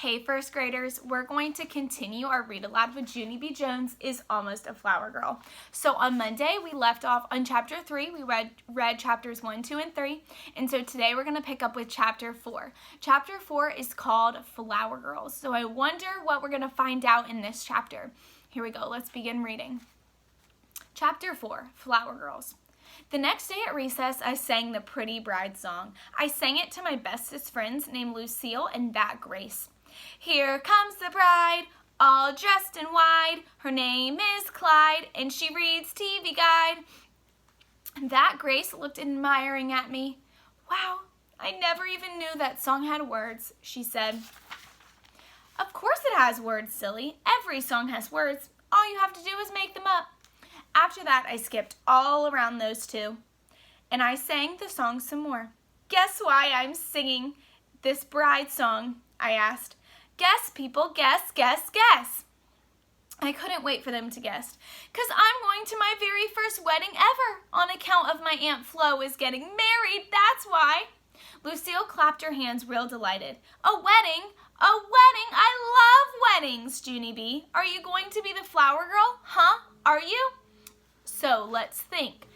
Hey first graders, we're going to continue our Read Aloud with Junie B. Jones is Almost a Flower Girl. So on Monday we left off on chapter 3. We read chapters 1, 2, and 3. And so today we're going to pick up with chapter 4. Chapter 4 is called Flower Girls. So I wonder what we're going to find out in this chapter. Here we go. Let's begin reading. Chapter 4, Flower Girls. The next day at recess, I sang the Pretty Bride song. I sang it to my bestest friends named Lucille and that Grace. Here comes the bride, all dressed in white. Her name is Clyde, and she reads TV Guide. That Grace looked admiring at me. Wow, I never even knew that song had words, she said. Of course it has words, silly. Every song has words. All you have to do is make them up. After that, I skipped all around those two, and I sang the song some more. Guess why I'm singing this bride song? I asked. Guess, people, guess, guess, guess. I couldn't wait for them to guess, because I'm going to my very first wedding ever. On account of my Aunt Flo is getting married, that's why. Lucille clapped her hands real delighted. A wedding? A wedding? I love weddings, Junie B. Are you going to be the flower girl? Huh? Are you? So let's think.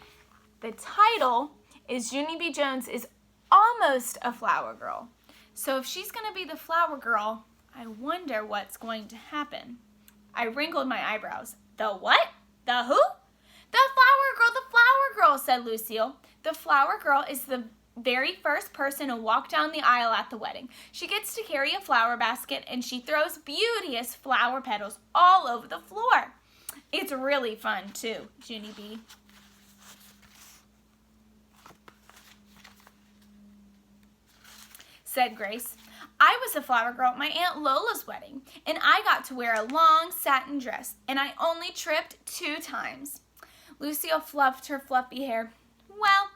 The title is Junie B. Jones is Almost a Flower Girl. So if she's going to be the flower girl, I wonder what's going to happen. I wrinkled my eyebrows. The what? The who? The flower girl, said Lucille. The flower girl is the very first person to walk down the aisle at the wedding. She gets to carry a flower basket and she throws beauteous flower petals all over the floor. It's really fun too, Junie B. said Grace. I was a flower girl at my Aunt Lola's wedding, and I got to wear a long satin dress, and I only tripped 2 times. Lucille fluffed her fluffy hair. Well,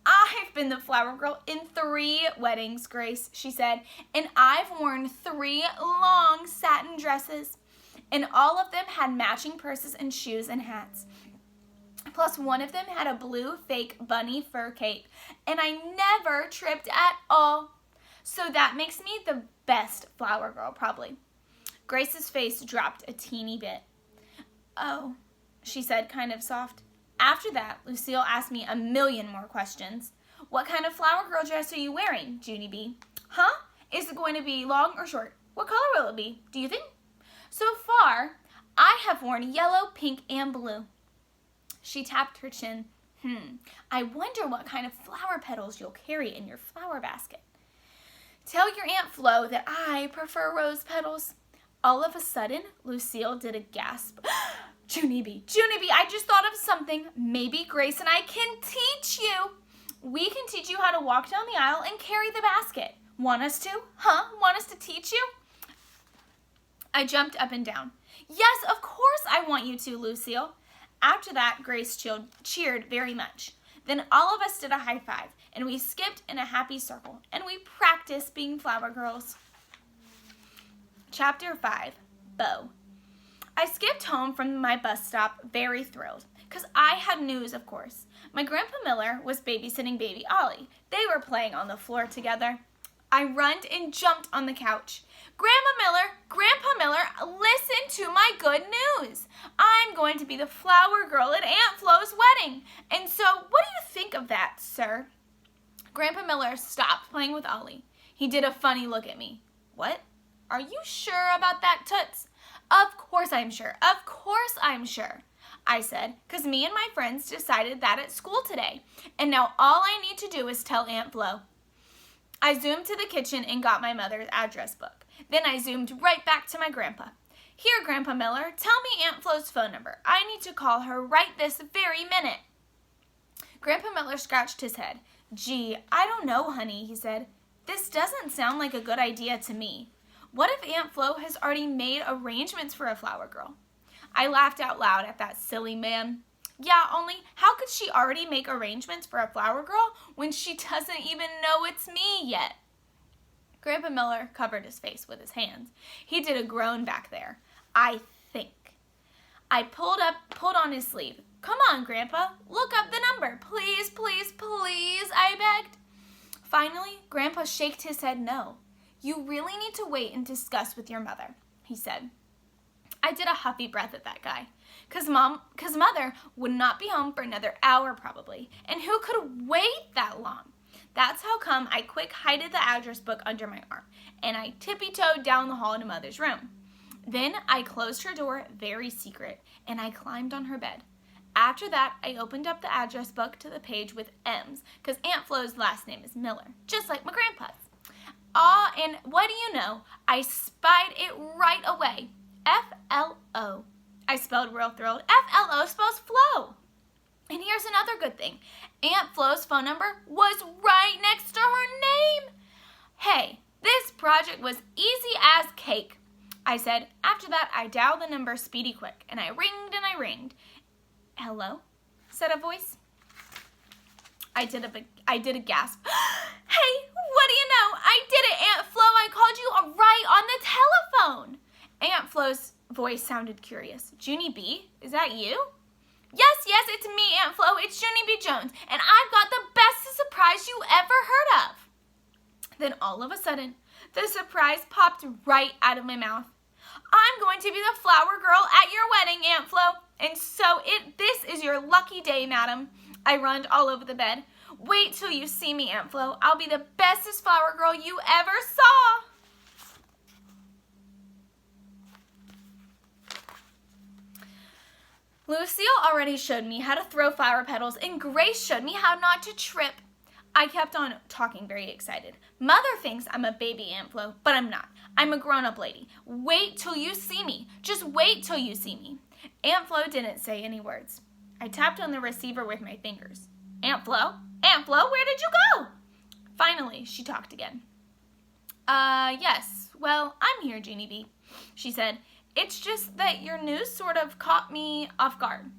I've been the flower girl in 3 weddings, Grace, she said, and I've worn 3 long satin dresses, and all of them had matching purses and shoes and hats. Plus, one of them had a blue fake bunny fur cape, and I never tripped at all. So that makes me the best flower girl, probably. Grace's face dropped a teeny bit. Oh, she said, kind of soft. After that, Lucille asked me a million more questions. What kind of flower girl dress are you wearing, Junie B? Huh? Is it going to be long or short? What color will it be, do you think? So far, I have worn yellow, pink, and blue. She tapped her chin. I wonder what kind of flower petals you'll carry in your flower basket. Tell your Aunt Flo that I prefer rose petals. All of a sudden, Lucille did a gasp. Junie B, I just thought of something. Maybe Grace and I can teach you. We can teach you how to walk down the aisle and carry the basket. Want us to? Huh? Want us to teach you? I jumped up and down. Yes, of course I want you to, Lucille. After that, Grace cheered very much. Then all of us did a high five, and we skipped in a happy circle, and we practiced being flower girls. Chapter 5, Beau. I skipped home from my bus stop very thrilled, because I had news, of course. My Grandpa Miller was babysitting baby Ollie. They were playing on the floor together. I runned and jumped on the couch. Grandpa Miller, listen to my good news. I'm going to be the flower girl at Aunt Flo's wedding. And so, what do you think of that, sir? Grandpa Miller stopped playing with Ollie. He did a funny look at me. What? Are you sure about that, Toots? Of course I'm sure. Of course I'm sure, I said, because me and my friends decided that at school today. And now all I need to do is tell Aunt Flo. I zoomed to the kitchen and got my mother's address book. Then I zoomed right back to my grandpa. Here, Grandpa Miller, tell me Aunt Flo's phone number. I need to call her right this very minute. Grandpa Miller scratched his head. Gee, I don't know, honey, he said. This doesn't sound like a good idea to me. What if Aunt Flo has already made arrangements for a flower girl? I laughed out loud at that silly man. Yeah, only how could she already make arrangements for a flower girl when she doesn't even know it's me yet? Grandpa Miller covered his face with his hands. He did a groan back there. I think. I pulled on his sleeve. Come on, Grandpa, look up the number. Please, please, please, I begged. Finally, Grandpa shook his head no. You really need to wait and discuss with your mother, he said. I did a huffy breath at that guy, because Mother would not be home for another hour probably, and who could wait that long? That's how come I quick hided the address book under my arm, and I tippy-toed down the hall to Mother's room. Then I closed her door very secret, and I climbed on her bed. After that, I opened up the address book to the page with M's, because Aunt Flo's last name is Miller, just like my grandpa's. And what do you know? I spied it right away. F-L-O. I spelled real thrilled. F-L-O spells flow. And here's another good thing. Aunt Flo's phone number was right next to her name. Hey, this project was easy as cake, I said. After that, I dialed the number speedy quick, and I ringed and I ringed. Hello? Said a voice. I did a gasp. Hey, what do you know? I did it, Aunt Flo. I called you right on the telephone. Aunt Flo's voice sounded curious. Junie B, is that you? Yes, it's me, Aunt Flo. It's Junie B. Jones, and I've got the best surprise you ever heard of. Then all of a sudden, the surprise popped right out of my mouth. I'm going to be the flower girl at your wedding, Aunt Flo, and so this is your lucky day, madam. I runned all over the bed. Wait till you see me, Aunt Flo. I'll be the bestest flower girl you ever saw. Lucille already showed me how to throw flower petals, and Grace showed me how not to trip. I kept on talking, very excited. Mother thinks I'm a baby, Aunt Flo, but I'm not. I'm a grown-up lady. Wait till you see me. Just wait till you see me. Aunt Flo didn't say any words. I tapped on the receiver with my fingers. Aunt Flo, where did you go? Finally, she talked again. Yes, well, I'm here, Junie B, she said. It's just that your news sort of caught me off guard.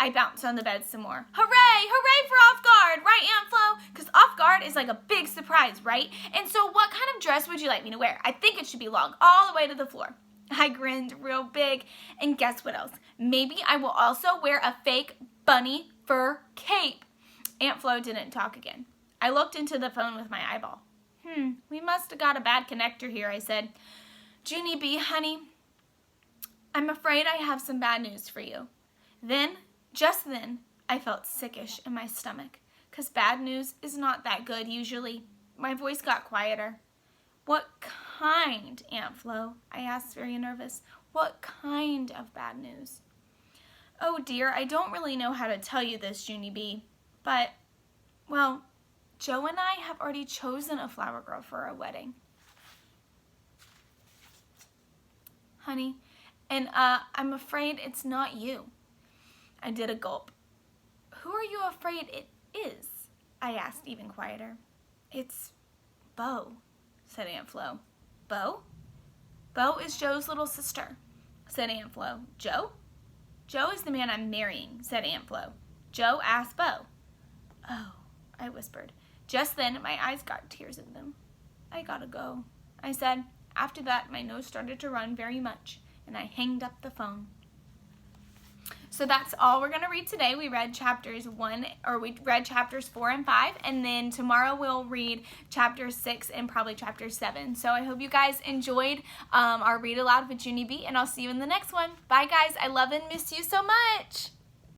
I bounced on the bed some more. Hooray for off guard, right, Aunt Flo? Because off guard is like a big surprise, right? And so what kind of dress would you like me to wear? I think it should be long, all the way to the floor. I grinned real big, and guess what else? Maybe I will also wear a fake bunny fur cape. Aunt Flo didn't talk again. I looked into the phone with my eyeball. We must have got a bad connector here, I said. Junie B, honey, I'm afraid I have some bad news for you. Just then, I felt sickish in my stomach, because bad news is not that good usually. My voice got quieter. What kind, Aunt Flo? I asked, very nervous. What kind of bad news? Oh dear, I don't really know how to tell you this, Junie B, but, well, Joe and I have already chosen a flower girl for our wedding. Honey, and I'm afraid it's not you. I did a gulp. Who are you afraid it is? I asked, even quieter. It's Bo, said Aunt Flo. Bo? Bo is Joe's little sister, said Aunt Flo. Joe? Joe is the man I'm marrying, said Aunt Flo. Joe asked Bo. Oh, I whispered. Just then, my eyes got tears in them. I gotta go, I said. After that, my nose started to run very much, and I hanged up the phone. So that's all we're going to read today. We read chapters 4 and 5, and then tomorrow we'll read chapter 6 and probably chapter 7. So I hope you guys enjoyed our Read Aloud with Junie B, and I'll see you in the next one. Bye, guys. I love and miss you so much.